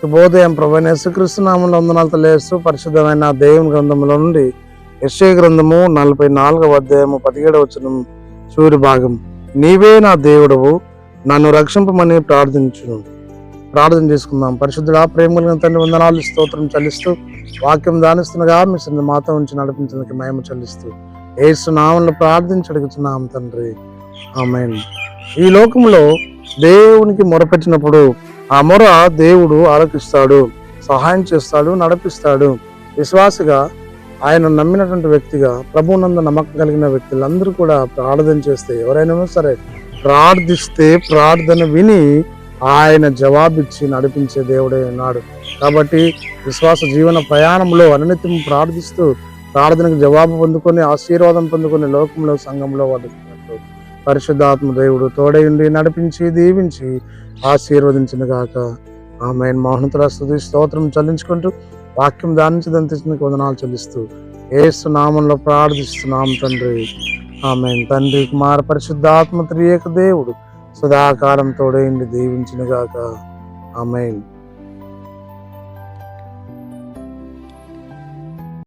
శుభోదయం. ప్రభువైన యేసుక్రీస్తు నామములో వందనాలు తెలియజేస్తూ పరిశుద్ధమైన దేవుని గ్రంథములో నుండి యెషయా గ్రంథము 44వ అధ్యాయము 17వ వచనం సూర్య భాగం. నీవే నా దేవుడవు, నన్ను రక్షింపమని ప్రార్థన చేసుకుందాం. పరిశుద్ధుడా, ప్రేమ కలిగిన తండ్రి, వందనాలు స్తోత్రం చెల్లిస్తూ వాక్యం దానిస్తుండగా మీ సింధు మాతో ఉంచి నడిపించడానికి మహిమ చెల్లిస్తూ యేసు నామములో ప్రార్థించడుగుచున్నాం తండ్రి, ఆమేన్. ఈ లోకంలో దేవునికి మొరపెట్టినప్పుడు ఆ మొర దేవుడు ఆలకిస్తాడు, సహాయం చేస్తాడు, నడిపిస్తాడు. విశ్వాసిగా ఆయన నమ్మినటువంటి వ్యక్తిగా, ప్రభువునందు నమ్మకం కలిగిన వ్యక్తులందరూ కూడా ప్రార్థన చేస్తే, ఎవరైనా సరే ప్రార్థిస్తే ప్రార్థన విని ఆయన జవాబిచ్చి నడిపించే దేవుడే ఉన్నాడు. కాబట్టి విశ్వాస జీవన ప్రయాణంలో అనునిత్యం ప్రార్థిస్తూ ప్రార్థనకు జవాబు పొందుకొని ఆశీర్వాదం పొందుకొని లోకంలో సంఘంలో వాడుతున్నట్టు పరిశుద్ధాత్మ దేవుడు తోడయుండి నడిపించి దీవించి ఆశీర్వదించిన గాక. ఆమేన్. మహోన్నతుల స్తుతి స్తోత్రం చెల్లించుకుంటూ వాక్యం ధ్యానించదంతించిన వందనాలు చెల్లిస్తూ యేసు నామంలో ప్రార్థిస్తున్నాం తండ్రి, ఆమేన్. తండ్రి, కుమార పరిశుద్ధాత్మ త్రియేక దేవుడు సదాకాలం తోడయుండి దీవించిన గాక. ఆమేన్.